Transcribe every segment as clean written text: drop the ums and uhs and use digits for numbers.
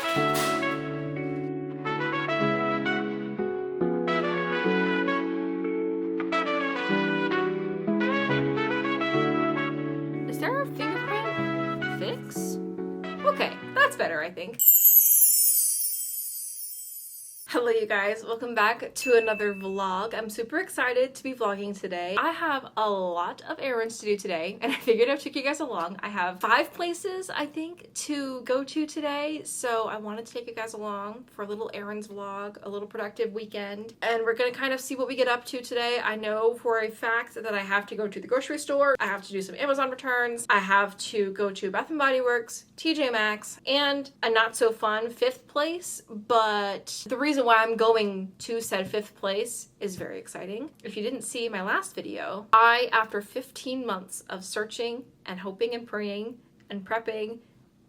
Is there a fingerprint fix? Okay, that's better, I think. Hello you guys, welcome back to another vlog. I'm super excited to be vlogging today. I have a lot of errands to do today and I figured I'd take you guys along. I have 5 places I think to go to today, so I wanted to take you guys along for a little errands vlog, a little productive weekend, and we're gonna kind of see what we get up to today. I know for a fact that I have to go to the grocery store, I have to do some Amazon returns, I have to go to Bath & Body Works, TJ Maxx, and a not so fun 5th place, but the reason why I'm going to said 5th place is very exciting. If you didn't see my last video, after 15 months of searching and hoping and praying and prepping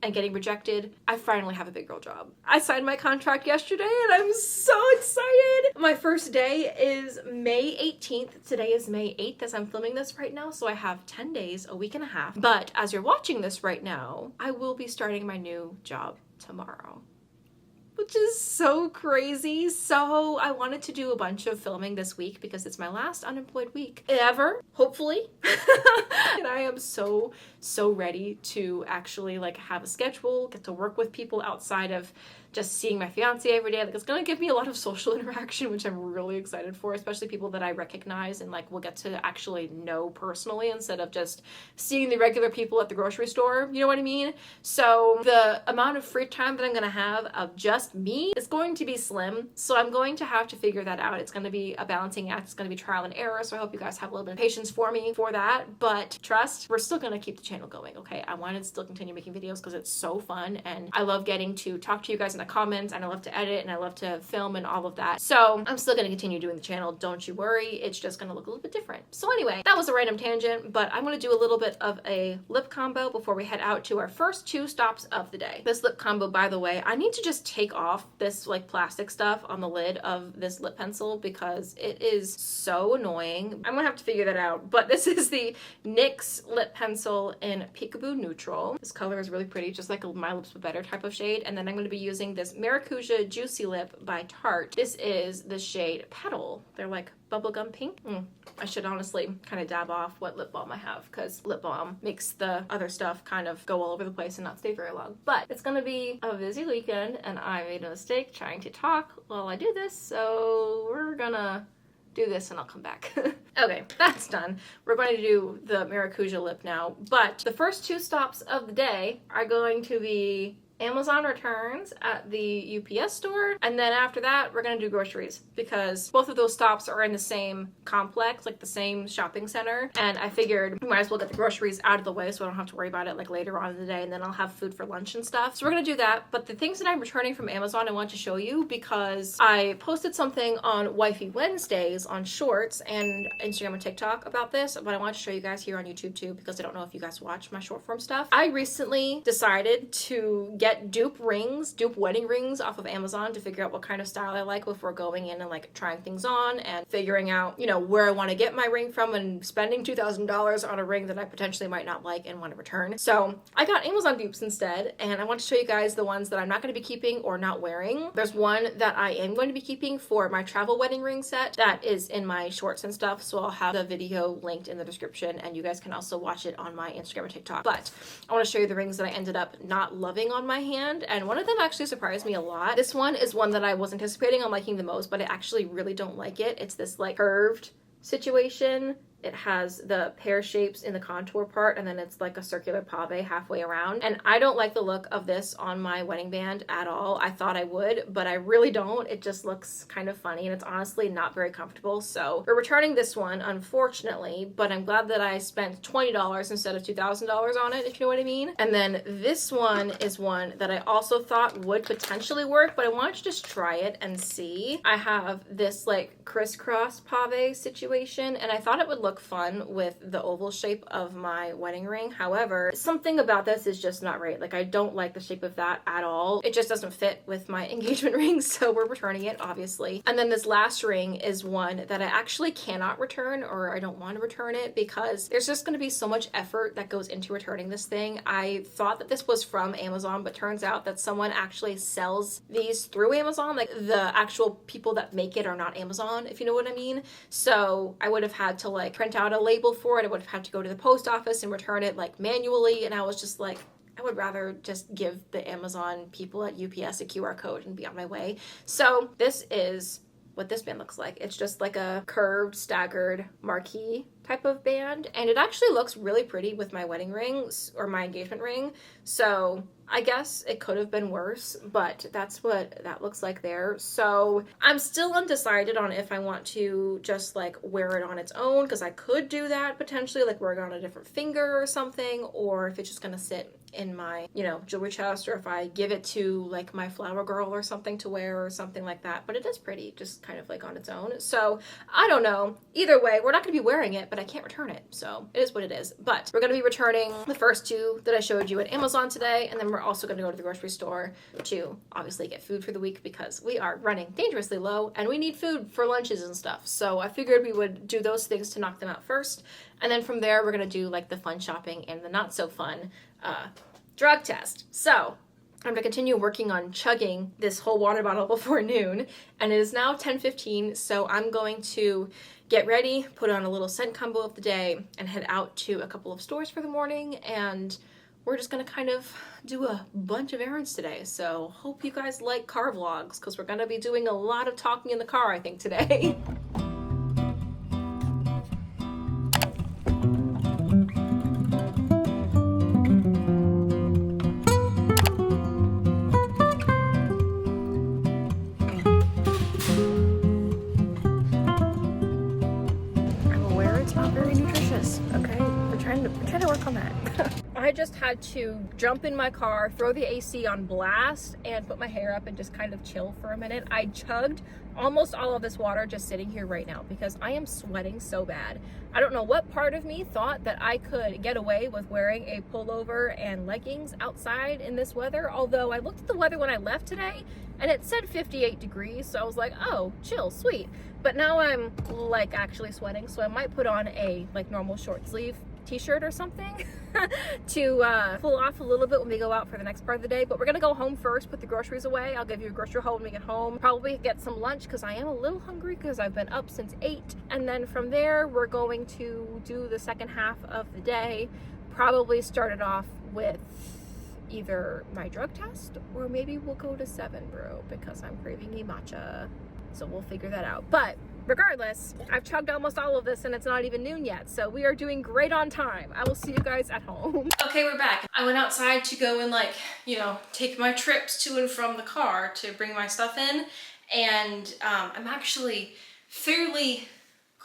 and getting rejected, I finally have a big girl job. I signed my contract yesterday and I'm so excited. My first day is May 18th. Today is May 8th as I'm filming this right now, so I have 10 days, a week and a half. But as you're watching this right now, I will be starting my new job tomorrow, which is so crazy. So I wanted to do a bunch of filming this week because it's my last unemployed week ever, hopefully. And I am so ready to actually like have a schedule, get to work with people outside of just seeing my fiance every day. Like, it's gonna give me a lot of social interaction, which I'm really excited for, especially people that I recognize and like will get to actually know personally instead of just seeing the regular people at the grocery store, you know what I mean? So the amount of free time that I'm gonna have of just me is going to be slim, so I'm going to have to figure that out. It's gonna be a balancing act, it's gonna be trial and error, so I hope you guys have a little bit of patience for me for that, but trust, we're still gonna keep the channel going, okay? I want to still continue making videos because it's so fun and I love getting to talk to you guys in the comments, and I love to edit and I love to film and all of that. So I'm still going to continue doing the channel, don't you worry. It's just going to look a little bit different. So anyway, that was a random tangent, but I'm going to do a little bit of a lip combo before we head out to our first 2 stops of the day. This lip combo, by the way, I need to just take off this like plastic stuff on the lid of this lip pencil because it is so annoying. I'm gonna have to figure that out, but this is the NYX lip pencil in Peekaboo Neutral. This color is really pretty, just like a My Lips But Better type of shade. And then I'm going to be using this Maracuja Juicy Lip by Tarte. This is the shade Petal. They're like bubblegum pink. I should honestly kind of dab off what lip balm I have because lip balm makes the other stuff kind of go all over the place and not stay very long. But it's gonna be a busy weekend and I made a mistake trying to talk while I do this, so we're gonna do this and I'll come back. Okay, that's done. We're going to do the Maracuja lip now, but the first 2 stops of the day are going to be Amazon returns at the UPS store, and then after that we're gonna do groceries because both of those stops are in the same complex, like the same shopping center, and I figured we might as well get the groceries out of the way so I don't have to worry about it like later on in the day, and then I'll have food for lunch and stuff. So we're gonna do that. But the things that I'm returning from Amazon I want to show you because I posted something on Wifey Wednesdays on Shorts and Instagram and TikTok about this, but I want to show you guys here on YouTube too because I don't know if you guys watch my short form stuff. I recently decided to get dupe wedding rings off of Amazon to figure out what kind of style I like before going in and like trying things on and figuring out, you know, where I want to get my ring from and spending $2,000 on a ring that I potentially might not like and want to return. So I got Amazon dupes instead, and I want to show you guys the ones that I'm not going to be keeping or not wearing. There's one that I am going to be keeping for my travel wedding ring set that is in my shorts and stuff, so I'll have the video linked in the description and you guys can also watch it on my Instagram and TikTok. But I want to show you the rings that I ended up not loving on my hand, and one of them actually surprised me a lot. This one is one that I was anticipating on liking the most, but I actually really don't like it. It's this like curved situation It has the pear shapes in the contour part, and then it's like a circular pave halfway around. And I don't like the look of this on my wedding band at all. I thought I would, but I really don't. It just looks kind of funny, and it's honestly not very comfortable. So we're returning this one, unfortunately, but I'm glad that I spent $20 instead of $2,000 on it, if you know what I mean. And then this one is one that I also thought would potentially work, but I wanted to just try it and see. I have this like crisscross pave situation, and I thought it would look look fun with the oval shape of my wedding ring. However, something about this is just not right. Like, I don't like the shape of that at all. It just doesn't fit with my engagement ring, so we're returning it, obviously. And then this last ring is one that I actually cannot return, or I don't want to return it, because there's just going to be so much effort that goes into returning this thing. I thought that this was from Amazon, but turns out that someone actually sells these through Amazon. Like, the actual people that make it are not Amazon, if you know what I mean. So I would have had to like print out a label for it. I would have had to go to the post office and return it like manually. And I was just like, I would rather just give the Amazon people at UPS a QR code and be on my way. So this is what this band looks like. It's just like a curved, staggered marquee type of band, and it actually looks really pretty with my wedding rings or my engagement ring. So I guess it could have been worse, but that's what that looks like there. So I'm still undecided on if I want to just like wear it on its own, because I could do that potentially, like wear it on a different finger or something, or if it's just gonna sit in my, you know, jewelry chest, or if I give it to like my flower girl or something to wear or something like that. But it is pretty, just kind of like on its own. So I don't know. Either way, we're not gonna be wearing it, but I can't return it. So it is what it is. But we're gonna be returning the first two that I showed you at Amazon today, and then we're also gonna go to the grocery store to obviously get food for the week, because we are running dangerously low and we need food for lunches and stuff. So I figured we would do those things to knock them out first. And then from there, we're gonna do like the fun shopping and the not so fun drug test. So I'm gonna continue working on chugging this whole water bottle before noon, and it is now 10:15, so I'm going to get ready, put on a little scent combo of the day, and head out to a couple of stores for the morning, and we're just gonna kind of do a bunch of errands today. So hope you guys like car vlogs, because we're gonna be doing a lot of talking in the car, I think, today. Trying to work on that. I just had to jump in my car, throw the AC on blast, and put my hair up and just kind of chill for a minute. I chugged almost all of this water just sitting here right now because I am sweating so bad. I don't know what part of me thought that I could get away with wearing a pullover and leggings outside in this weather, although I looked at the weather when I left today and it said 58 degrees, so I was like, oh, chill, sweet. But now I'm like actually sweating, so I might put on a like normal short sleeve t-shirt or something to pull off a little bit when we go out for the next part of the day. But we're gonna go home first, put the groceries away. I'll give you a grocery haul when we get home, probably get some lunch because I am a little hungry because I've been up since 8, and then from there we're going to do the second half of the day. Probably start it off with either my drug test, or maybe we'll go to 7 Brew because I'm craving a matcha, so we'll figure that out. But regardless, I've chugged almost all of this and it's not even noon yet, so we are doing great on time. I will see you guys at home. Okay, we're back. I went outside to go and like, you know, take my trips to and from the car to bring my stuff in, and I'm actually fairly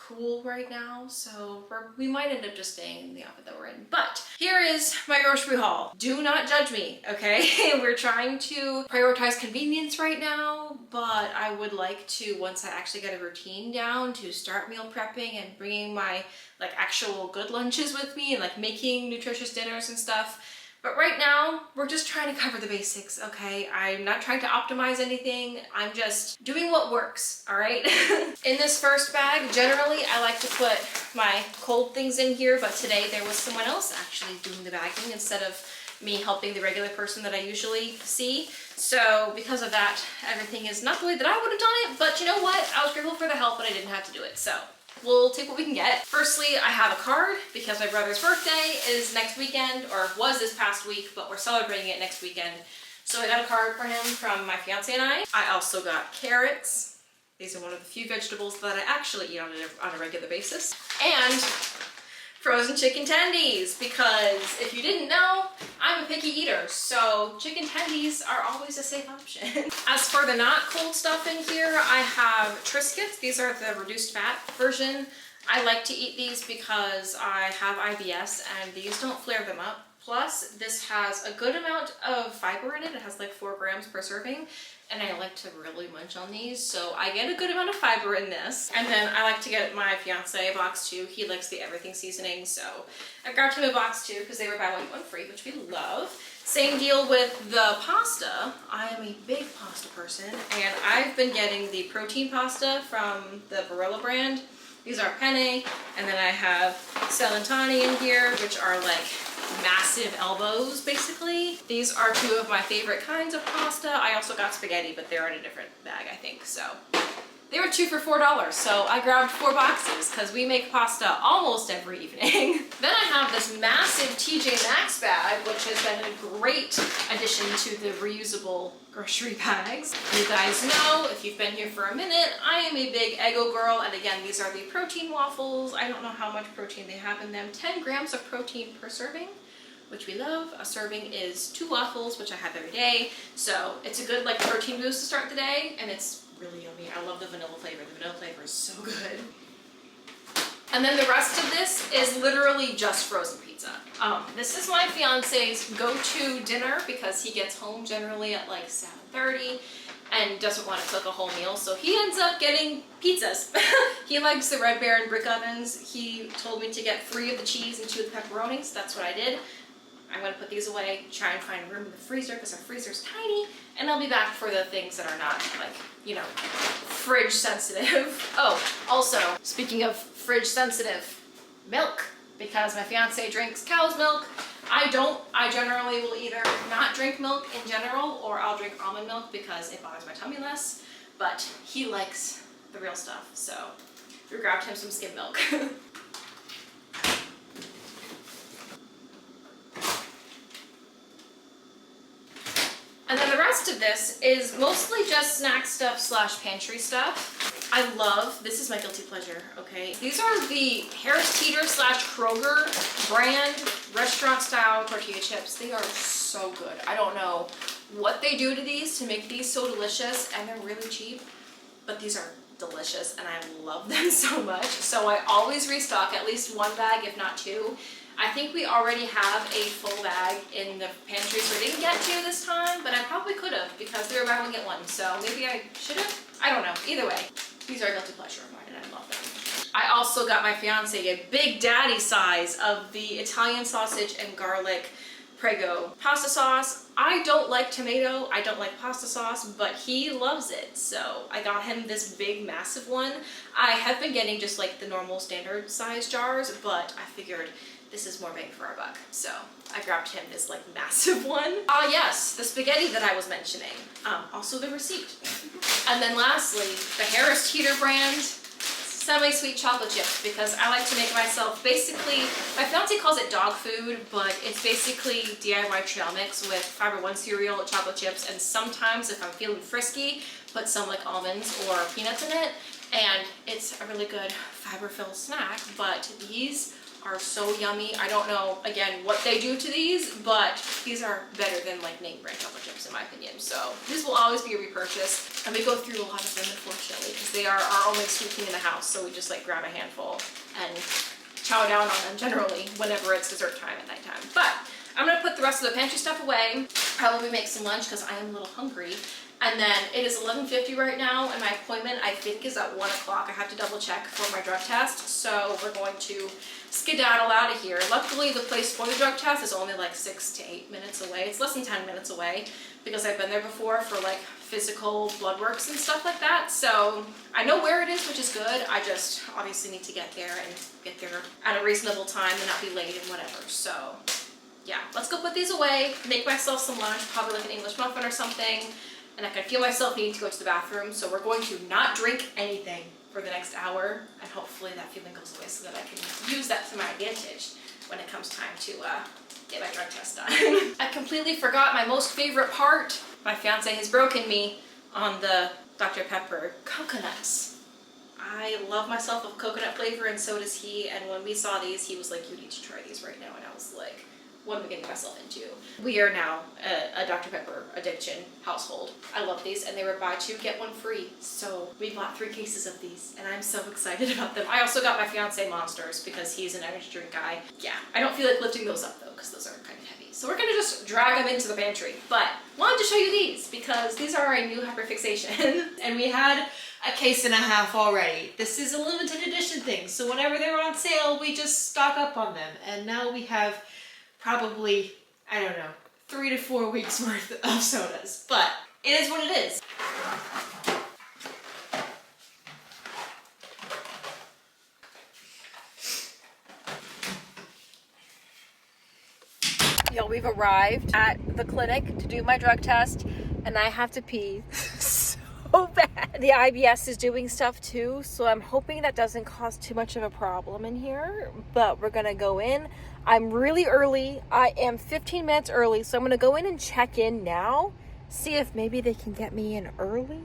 cool right now, so we might end up just staying in the outfit that we're in. But here is my grocery haul. Do not judge me, okay? We're trying to prioritize convenience right now, but I would like to, once I actually get a routine down, to start meal prepping and bringing my like actual good lunches with me and like making nutritious dinners and stuff. But right now, we're just trying to cover the basics, okay? I'm not trying to optimize anything. I'm just doing what works, all right? In this first bag, generally, I like to put my cold things in here, but today there was someone else actually doing the bagging instead of me helping the regular person that I usually see. So because of that, everything is not the way that I would have done it, but you know what? I was grateful for the help, but I didn't have to do it, so we'll take what we can get. Firstly, I have a card because my brother's birthday is next weekend, or was this past week, but we're celebrating it next weekend. So I got a card for him from my fiance and I. I also got carrots. These are one of the few vegetables that I actually eat on a regular basis. And frozen chicken tendies, because if you didn't know, I'm a picky eater, so chicken tendies are always a safe option. As for the not cold stuff in here, I have Triscuits. These are the reduced fat version. I like to eat these because I have IBS and these don't flare them up. Plus, this has a good amount of fiber in it. It has like 4 grams per serving. And I like to really munch on these, so I get a good amount of fiber in this. And then I like to get my fiance a box too. He likes the everything seasoning, so I grabbed him a box too because they were buy one, get one free, which we love. Same deal with the pasta. I am a big pasta person, and I've been getting the protein pasta from the Barilla brand. These are penne, and then I have Celentani in here, which are like massive elbows, basically. These are 2 of my favorite kinds of pasta. I also got spaghetti, but they're in a different bag, I think, so. They were 2 for $4, so I grabbed 4 boxes because we make pasta almost every evening. Then I have this massive TJ Maxx bag, which has been a great addition to the reusable grocery bags. You guys know, if you've been here for a minute, I am a big Eggo girl, and again, these are the protein waffles. I don't know how much protein they have in them. 10 grams of protein per serving, which we love. A serving is 2 waffles, which I have every day, so it's a good like protein boost to start the day, and it's really yummy. I love the vanilla flavor. The vanilla flavor is so good. And then the rest of this is literally just frozen pizza. This is my fiance's go-to dinner because he gets home generally at like 7:30 and doesn't want to cook a whole meal, so he ends up getting pizzas. He likes the Red Baron brick ovens. He told me to get 3 of the cheese and 2 of the pepperonis. That's what I did. I'm going to put these away, try and find room in the freezer because our freezer's tiny, and I'll be back for the things that are not, like, you know, fridge sensitive. Oh, also, speaking of fridge sensitive, milk, because my fiance drinks cow's milk. I don't. I generally will either not drink milk in general, or I'll drink almond milk because it bothers my tummy less, but he likes the real stuff, so we grabbed him some skim milk. And then the rest of this is mostly just snack stuff slash pantry stuff. I love, this is my guilty pleasure, okay? These are the Harris Teeter slash Kroger brand restaurant style tortilla chips. They are so good. I don't know what they do to these to make these so delicious, and they're really cheap, but these are delicious and I love them so much. So I always restock at least 1 bag, if not 2. I think we already have a full bag in the pantry, so I didn't get to this time, but I probably could have because they were buy one get one, so maybe I should have? I don't know. Either way, these are a guilty pleasure of mine and I love them. I also got my fiance a big daddy size of the Italian sausage and garlic Prego pasta sauce. I don't like tomato, I don't like pasta sauce, but he loves it, so I got him this big massive one. I have been getting just like the normal standard size jars, but I figured this is more bang for our buck, so I grabbed him this like massive one. Ah yes, the spaghetti that I was mentioning. Also the receipt. And then lastly, the Harris Teeter brand semi-sweet chocolate chips, because I like to make myself basically, my fiance calls it dog food, but it's basically DIY trail mix with Fiber One cereal, chocolate chips, and sometimes if I'm feeling frisky, put some like almonds or peanuts in it, and it's a really good fiber-filled snack. But these are so yummy. I don't know, again, what they do to these, but these are better than like name brand chocolate chips in my opinion. So these will always be a repurchase, and we go through a lot of them unfortunately because they are our only sweet thing in the house, so we just like grab a handful and chow down on them generally whenever it's dessert time at nighttime. But I'm gonna put the rest of the pantry stuff away, probably make some lunch because I am a little hungry. And then it is 11:50 right now, and my appointment I think is at 1 o'clock. I have to double check for my drug test, so we're going to skedaddle out of here. Luckily, the place for the drug test is only like 6 to 8 minutes away. It's less than 10 minutes away because I've been there before for like physical blood works and stuff like that. So I know where it is, which is good. I just obviously need to get there and get there at a reasonable time and not be late and whatever. So yeah, let's go put these away, make myself some lunch, probably like an English muffin or something. And I can feel myself needing to go to the bathroom, so we're going to not drink anything for the next hour, and hopefully that feeling goes away so that I can use that to my advantage when it comes time to get my drug test done. I completely forgot my most favorite part. My fiance has broken me on the Dr. Pepper coconuts. I love myself a coconut flavor, and so does he, and when we saw these, he was like, you need to try these right now, and I was like, what am I getting myself into? We are now a Dr. Pepper addiction household. I love these, and they were buy 2 get 1 free. So we bought 3 cases of these, and I'm so excited about them. I also got my fiance Monsters because he's an energy drink guy. Yeah, I don't feel like lifting those up though, because those are kind of heavy. So we're gonna just drag them into the pantry. But wanted to show you these because these are a new hyperfixation. And we had a case and a half already. This is a limited edition thing, so whenever they're on sale, we just stock up on them. And now we have probably, I don't know, 3 to 4 weeks worth of sodas. But it is what it is. Y'all, we've arrived at the clinic to do my drug test, and I have to pee so bad. The IBS is doing stuff too, so I'm hoping that doesn't cause too much of a problem in here, but we're gonna go in. I'm really early. I am 15 minutes early, so I'm gonna go in and check in now, see if maybe they can get me in early.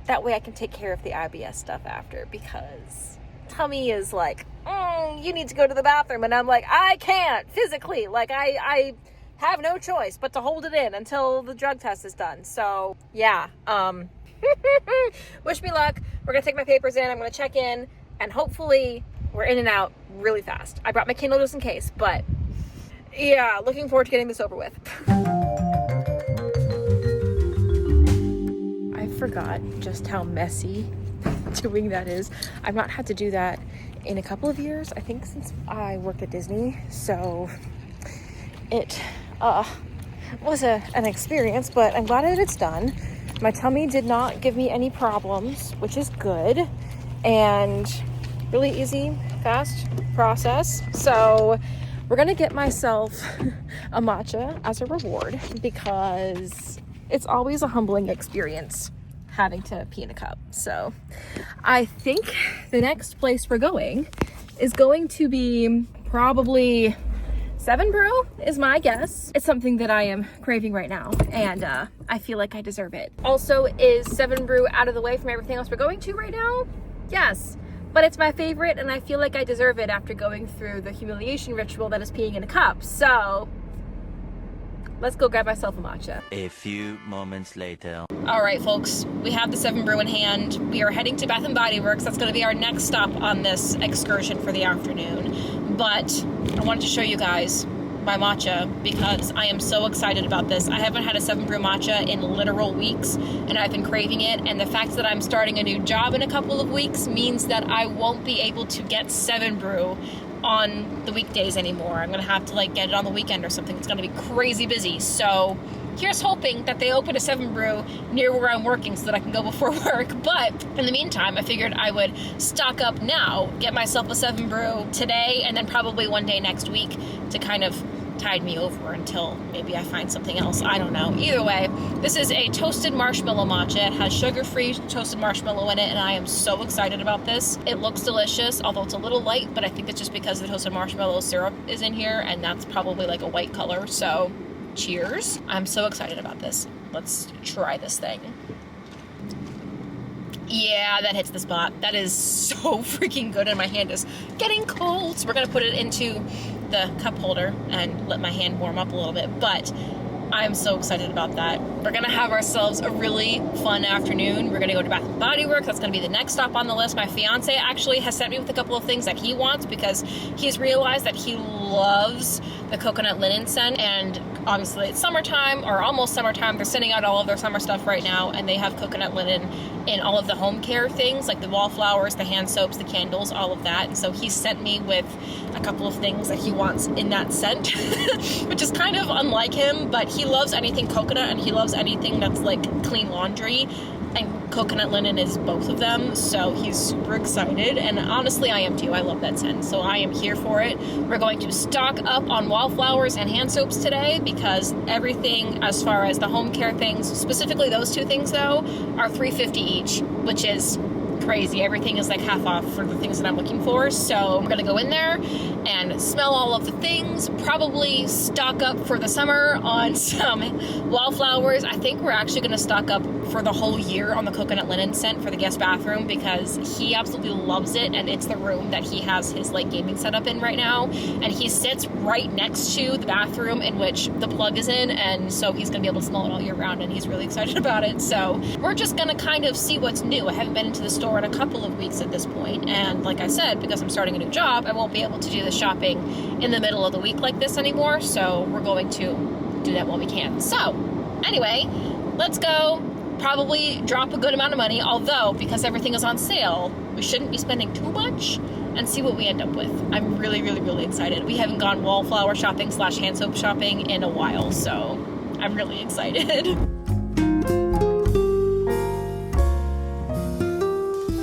That way I can take care of the IBS stuff after, because tummy is like, you need to go to the bathroom, and I'm like, I can't physically, like I have no choice but to hold it in until the drug test is done. So yeah, wish me luck. We're gonna take my papers in, I'm gonna check in, and hopefully we're in and out really fast. I brought my Kindle just in case, but yeah, looking forward to getting this over with. I forgot just how messy doing that is. I've not had to do that in a couple of years, I think, since I worked at Disney, so it was an experience, but I'm glad that it's done. My tummy did not give me any problems, which is good, and really easy, fast process. So we're gonna get myself a matcha as a reward, because it's always a humbling experience having to pee in a cup. So I think the next place we're going is going to be probably 7 Brew is my guess. It's something that I am craving right now, and I feel like I deserve it. Also, is 7 Brew out of the way from everything else we're going to right now? Yes, but it's my favorite, and I feel like I deserve it after going through the humiliation ritual that is peeing in a cup. So let's go grab myself a matcha. A few moments later. All right, folks, we have the 7 Brew in hand. We are heading to Bath & Body Works. That's going to be our next stop on this excursion for the afternoon. But I wanted to show you guys my matcha because I am so excited about this. I haven't had a 7 Brew matcha in literal weeks, and I've been craving it. And the fact that I'm starting a new job in a couple of weeks means that I won't be able to get 7 Brew on the weekdays anymore. I'm gonna have to like get it on the weekend or something. It's gonna be crazy busy. So here's hoping that they open a 7 Brew near where I'm working so that I can go before work. But in the meantime, I figured I would stock up now, get myself a 7 Brew today, and then probably one day next week to kind of tide me over until maybe I find something else. I don't know. Either way, this is a toasted marshmallow matcha. It has sugar-free toasted marshmallow in it, and I am so excited about this. It looks delicious, although it's a little light, but I think it's just because the toasted marshmallow syrup is in here, and that's probably like a white color. So cheers. I'm so excited about this. Let's try this thing. Yeah, that hits the spot. That is so freaking good, and my hand is getting cold. So we're gonna put it into the cup holder and let my hand warm up a little bit, but I'm so excited about that. We're gonna have ourselves a really fun afternoon. We're gonna go to Bath & Body Works. That's gonna be the next stop on the list. My fiance actually has sent me with a couple of things that he wants because he's realized that he loves the coconut linen scent, and obviously it's summertime, or almost summertime. They're sending out all of their summer stuff right now, and they have coconut linen in all of the home care things, like the wallflowers, the hand soaps, the candles, all of that. And so he sent me with a couple of things that he wants in that scent, which is kind of unlike him, but he loves anything coconut, and he loves anything that's like clean laundry, and coconut linen is both of them, so he's super excited, and honestly I am too. I love that scent, so I am here for it. We're going to stock up on wallflowers and hand soaps today because everything as far as the home care things, specifically those two things though, are $3.50 each, which is crazy. Everything is like half off for the things that I'm looking for. So I'm gonna go in there and smell all of the things, probably stock up for the summer on some wallflowers. I think we're actually gonna stock up for the whole year on the coconut linen scent for the guest bathroom because he absolutely loves it, and it's the room that he has his like gaming setup in right now, and he sits right next to the bathroom in which the plug is in, and so he's gonna be able to smell it all year round, and he's really excited about it. So we're just gonna kind of see what's new. I haven't been into the store store in a couple of weeks at this point, and like I said, because I'm starting a new job, I won't be able to do the shopping in the middle of the week like this anymore, so we're going to do that while we can. So anyway, let's go. Probably drop a good amount of money, although because everything is on sale, we shouldn't be spending too much, and see what we end up with. I'm really, really, really excited. We haven't gone wallflower shopping / hand soap shopping in a while, so I'm really excited.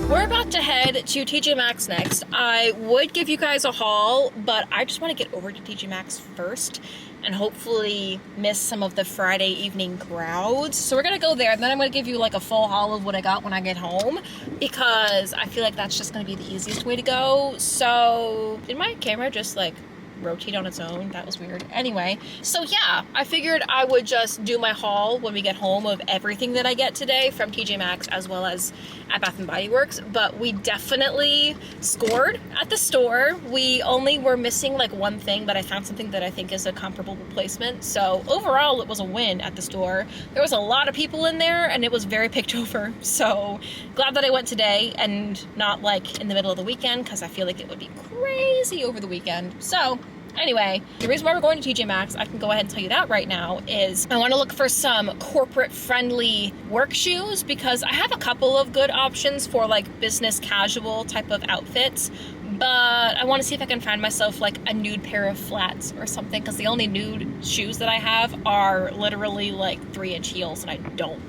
We're about to head to TJ Maxx next. I would give you guys a haul, but I just want to get over to TJ Maxx first and hopefully miss some of the Friday evening crowds. So we're gonna go there, and then I'm gonna give you like a full haul of what I got when I get home, because I feel like that's just gonna be the easiest way to go. So did my camera just like rotate on its own? That was weird. Anyway, so yeah, I figured I would just do my haul when we get home of everything that I get today from TJ Maxx as well as at Bath & Body Works, but we definitely scored at the store. We only were missing like one thing, but I found something that I think is a comparable replacement. So overall, it was a win at the store. There was a lot of people in there and it was very picked over. So glad that I went today and not like in the middle of the weekend, because I feel like it would be crazy over the weekend. So anyway, the reason why we're going to TJ Maxx, I can go ahead and tell you that right now, is I want to look for some corporate friendly work shoes, because I have a couple of good options for like business casual type of outfits, but I want to see if I can find myself like a nude pair of flats or something, because the only nude shoes that I have are literally like 3-inch heels, and I don't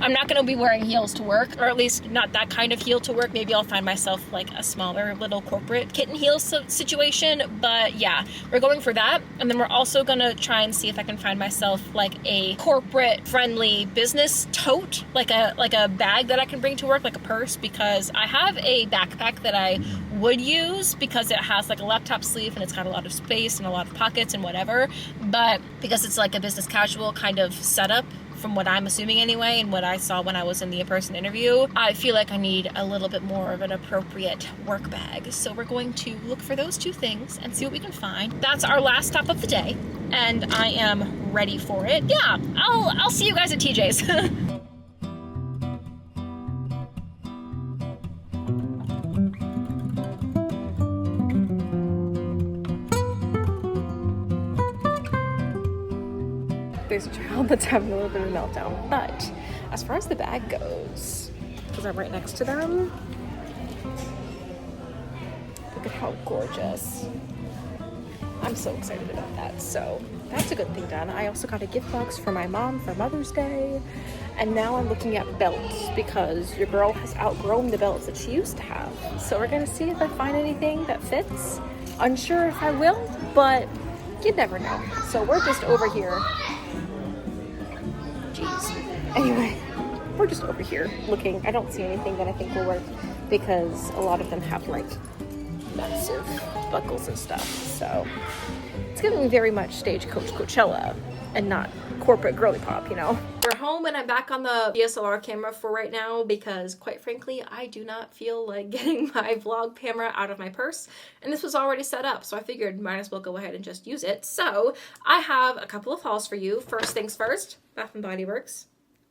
I'm not going to be wearing heels to work, or at least not that kind of heel to work. Maybe I'll find myself like a smaller little corporate kitten heel situation, but yeah, we're going for that. And then we're also going to try and see if I can find myself like a corporate friendly business tote, like a bag that I can bring to work, like a purse, because I have a backpack that I would use because it has like a laptop sleeve and it's got a lot of space and a lot of pockets and whatever, but because it's like a business casual kind of setup, from what I'm assuming anyway, and what I saw when I was in the in-person interview, I feel like I need a little bit more of an appropriate work bag. So we're going to look for those two things and see what we can find. That's our last stop of the day, and I am ready for it. Yeah, I'll see you guys at TJ's. There's a child that's having a little bit of a meltdown, but as far as the bag goes, because I'm right next to them, look at how gorgeous. I'm so excited about that. So that's a good thing done. I also got a gift box for my mom for Mother's Day, and now I'm looking at belts because your girl has outgrown the belts that she used to have. So we're gonna see if I find anything that fits. Unsure if I will, but you never know. So we're just over here. Anyway, we're just over here looking. I don't see anything that I think will work because a lot of them have like massive buckles and stuff. So it's giving me very much Stagecoach Coachella and not corporate girly pop, you know? We're home and I'm back on the DSLR camera for right now because quite frankly, I do not feel like getting my vlog camera out of my purse. And this was already set up, so I figured might as well go ahead and just use it. So I have a couple of hauls for you. First things first, Bath & Body Works.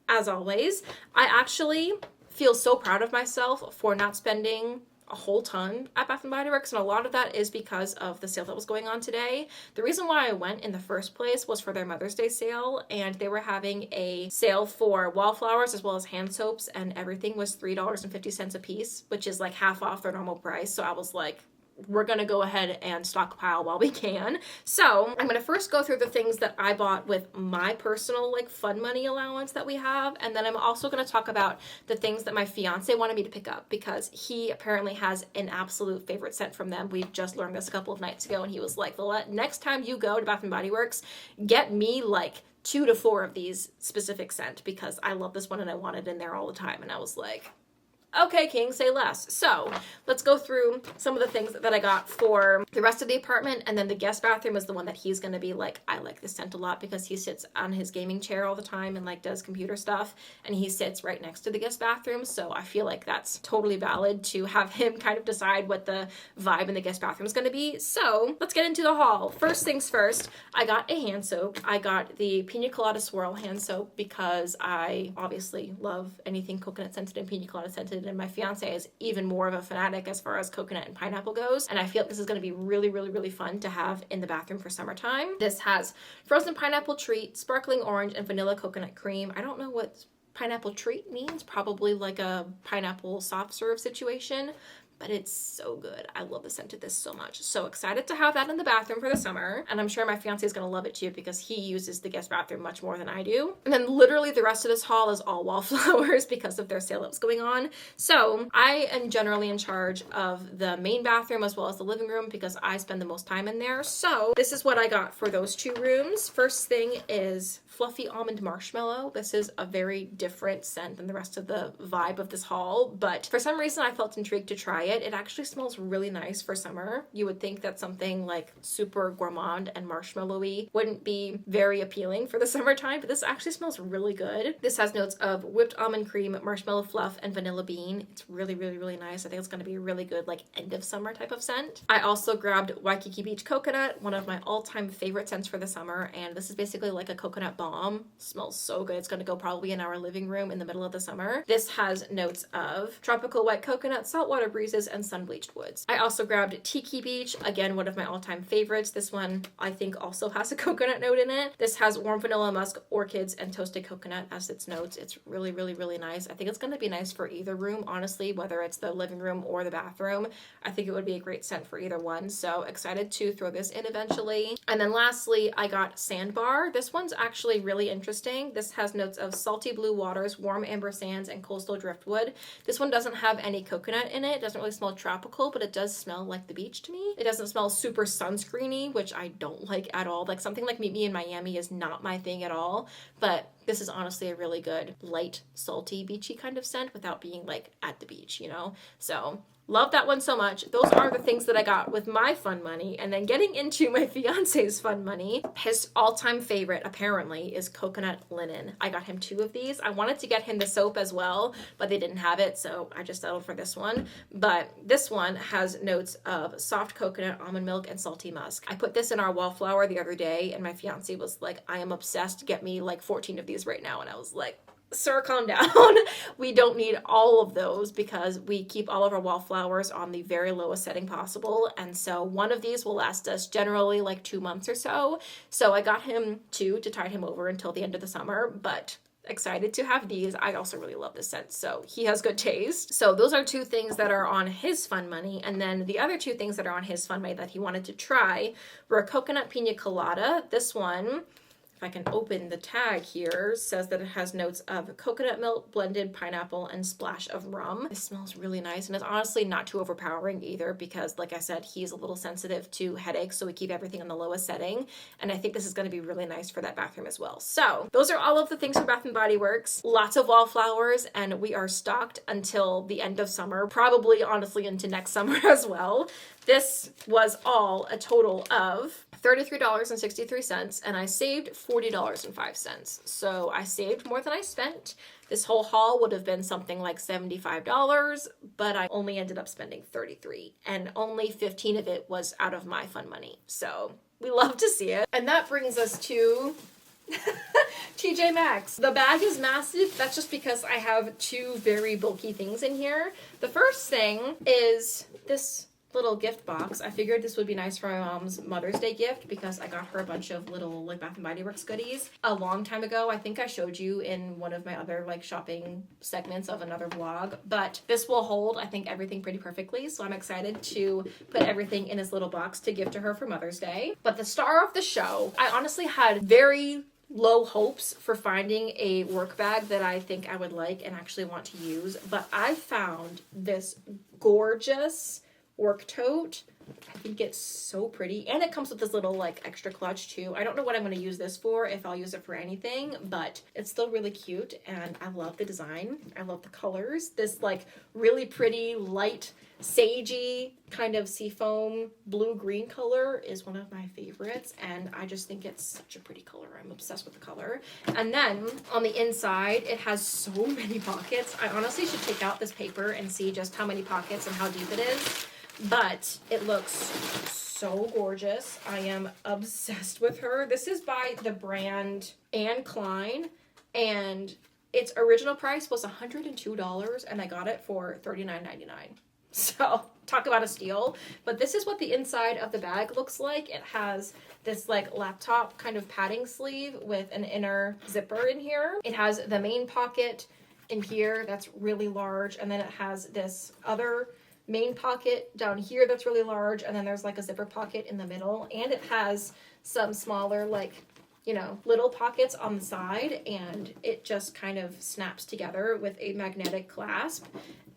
As always, I actually feel so proud of myself for not spending a whole ton at Bath & Body Works, and a lot of that is because of the sale that was going on today. The reason why I went in the first place was for their Mother's Day sale, and they were having a sale for wallflowers as well as hand soaps, and everything was $3.50 a piece, which is like half off their normal price. So I was like, we're gonna go ahead and stockpile while we can. So I'm gonna first go through the things that I bought with my personal like fun money allowance that we have, and then I'm also gonna talk about the things that my fiance wanted me to pick up because he apparently has an absolute favorite scent from them. We just learned this a couple of nights ago, and he was like, Villette, next time you go to Bath & Body Works, get me like 2 to 4 of these specific scent because I love this one and I want it in there all the time. And I was like, okay, King, say less. So let's go through some of the things that I got for the rest of the apartment, and then the guest bathroom is the one that he's going to be like, I like this scent a lot because he sits on his gaming chair all the time and like does computer stuff, and he sits right next to the guest bathroom, so I feel like that's totally valid to have him kind of decide what the vibe in the guest bathroom is going to be. So let's get into the haul. First things first, I got a hand soap. I got the Pina Colada Swirl hand soap because I obviously love anything coconut scented and pina colada scented. recommended, and my fiance is even more of a fanatic as far as coconut and pineapple goes, and I feel like this is going to be really, really, really fun to have in the bathroom for summertime. This has frozen pineapple treat, sparkling orange, and vanilla coconut cream. I don't know what pineapple treat means, probably like a pineapple soft serve situation, but it's so good. I love the scent of this so much. So excited to have that in the bathroom for the summer. And I'm sure my fiance is going to love it too because he uses the guest bathroom much more than I do. And then literally the rest of this haul is all wallflowers because of their sale that was going on. So I am generally in charge of the main bathroom as well as the living room because I spend the most time in there. So this is what I got for those two rooms. First thing is fluffy almond marshmallow. This is a very different scent than the rest of the vibe of this haul, but for some reason I felt intrigued to try it. It actually smells really nice for summer. You would think that something like super gourmand and marshmallowy wouldn't be very appealing for the summertime, but this actually smells really good. This has notes of whipped almond cream, marshmallow fluff, and vanilla bean. It's really, really, really nice. I think it's going to be a really good like end of summer type of scent. I also grabbed Waikiki Beach Coconut, one of my all-time favorite scents for the summer, and this is basically like a coconut bomb. Smells so good. It's going to go probably in our living room in the middle of the summer. This has notes of tropical white coconut, saltwater breezes, and sun-bleached woods. I also grabbed Tiki Beach, again one of my all-time favorites. This one I think also has a coconut note in it. This has warm vanilla musk, orchids, and toasted coconut as its notes. It's really, really, really nice. I think it's going to be nice for either room, honestly, whether it's the living room or the bathroom. I think it would be a great scent for either one, so excited to throw this in eventually. And then lastly, I got Sandbar. This one's actually really interesting. This has notes of salty blue waters, warm amber sands, and coastal driftwood. This one doesn't have any coconut in it. It doesn't really smell tropical, but it does smell like the beach to me. It doesn't smell super sunscreeny, which I don't like at all. Like something like Meet Me in Miami is not my thing at all, but this is honestly a really good light, salty, beachy kind of scent without being like at the beach, you know? So love that one so much. Those are the things that I got with my fun money. And then getting into my fiance's fun money, his all-time favorite apparently is coconut linen. I got him 2 of these. I wanted to get him the soap as well, but they didn't have it, so I just settled for this one. But this one has notes of soft coconut, almond milk, and salty musk. I put this in our wallflower the other day, and my fiance was like, I am obsessed. Get me like 14 of these right now. And I was like, sir, calm down. We don't need all of those because we keep all of our wallflowers on the very lowest setting possible. And so one of these will last us generally like 2 months or so. So I got him 2 to tide him over until the end of the summer, but excited to have these. I also really love this scent, so he has good taste. So those are 2 things that are on his fun money. And then the other 2 things that are on his fun money that he wanted to try were a coconut pina colada. This one, if I can open the tag here, says that it has notes of coconut milk, blended pineapple, and splash of rum. It smells really nice, and it's honestly not too overpowering either because, like I said, he's a little sensitive to headaches, so we keep everything on the lowest setting, and I think this is going to be really nice for that bathroom as well. So those are all of the things for Bath & Body Works. Lots of wallflowers, and we are stocked until the end of summer, probably honestly into next summer as well. This was all a total of $33.63, and I saved $40.05. So I saved more than I spent. This whole haul would have been something like $75, but I only ended up spending $33, and only 15 of it was out of my fun money. So we love to see it. And that brings us to TJ Maxx. The bag is massive. That's just because I have 2 very bulky things in here. The first thing is this little gift box. I figured this would be nice for my mom's Mother's Day gift because I got her a bunch of little like Bath & Body Works goodies a long time ago. I think I showed you in one of my other like shopping segments of another vlog, but this will hold I think everything pretty perfectly, so I'm excited to put everything in this little box to give to her for Mother's Day. But the star of the show, I honestly had very low hopes for finding a work bag that I think I would like and actually want to use, but I found this gorgeous work tote. I think it's so pretty, and it comes with this little like extra clutch too. I don't know what I'm going to use this for, if I'll use it for anything, but it's still really cute, and I love the design. I love the colors. This like really pretty light sagey kind of seafoam blue-green color is one of my favorites, and I just think it's such a pretty color. I'm obsessed with the color. And then on the inside, it has so many pockets. I honestly should take out this paper and see just how many pockets and how deep it is. But it looks so gorgeous. I am obsessed with her. This is by the brand Anne Klein, and its original price was $102 and I got it for $39.99. So talk about a steal. But this is what the inside of the bag looks like. It has this like laptop kind of padding sleeve with an inner zipper in here. It has the main pocket in here that's really large, and then it has this other main pocket down here that's really large, and then there's like a zipper pocket in the middle, and it has some smaller like, you know, little pockets on the side, and it just kind of snaps together with a magnetic clasp.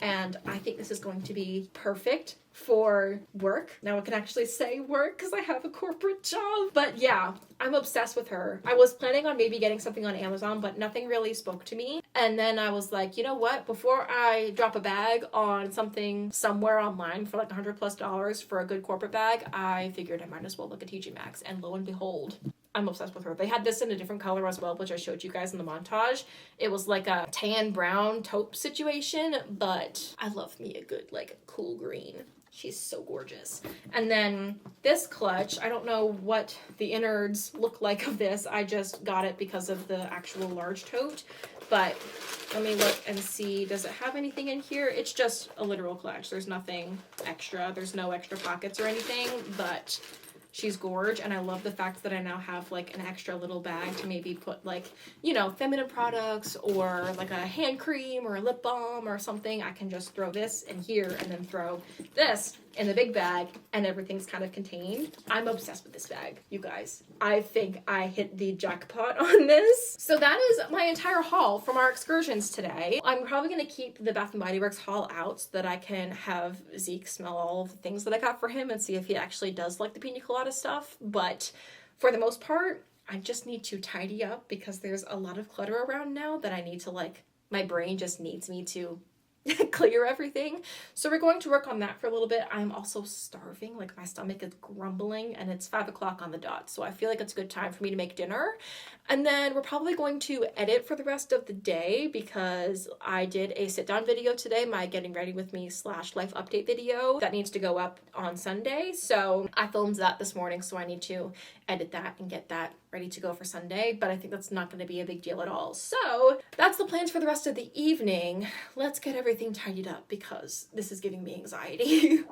And I think this is going to be perfect for work. Now I can actually say work because I have a corporate job. But yeah, I'm obsessed with her. I was planning on maybe getting something on Amazon, but nothing really spoke to me. And then I was like, you know what? Before I drop a bag on something somewhere online for like $100+ for a good corporate bag, I figured I might as well look at TJ Maxx. And lo and behold, I'm obsessed with her. They had this in a different color as well, which I showed you guys in the montage. It was like a tan brown taupe situation, but I love me a good like cool green. She's so gorgeous. And then this clutch, I don't know what the innards look like of this. I just got it because of the actual large tote. But let me look and see, does it have anything in here? It's just a literal clutch. There's nothing extra. There's no extra pockets or anything, but she's gorge, and I love the fact that I now have like an extra little bag to maybe put like, you know, feminine products or like a hand cream or a lip balm or something. I can just throw this in here and then throw this in the big bag and everything's kind of contained. I'm obsessed with this bag, you guys. I think I hit the jackpot on this. So that is my entire haul from our excursions today. I'm probably going to keep the Bath & Body Works haul out so that I can have Zeke smell all of the things that I got for him and see if he actually does like the pina colada stuff. But for the most part, I just need to tidy up because there's a lot of clutter around now that I need to like, my brain just needs me to clear everything. So we're going to work on that for a little bit. I'm also starving, like my stomach is grumbling, and it's 5 o'clock on the dot. So I feel like it's a good time for me to make dinner. And then we're probably going to edit for the rest of the day because I did a sit down video today, my getting ready with me / life update video that needs to go up on Sunday. So I filmed that this morning, so I need to edit that and get that ready to go for Sunday, but I think that's not going to be a big deal at all. So that's the plans for the rest of the evening. Let's get everything tidied up because this is giving me anxiety.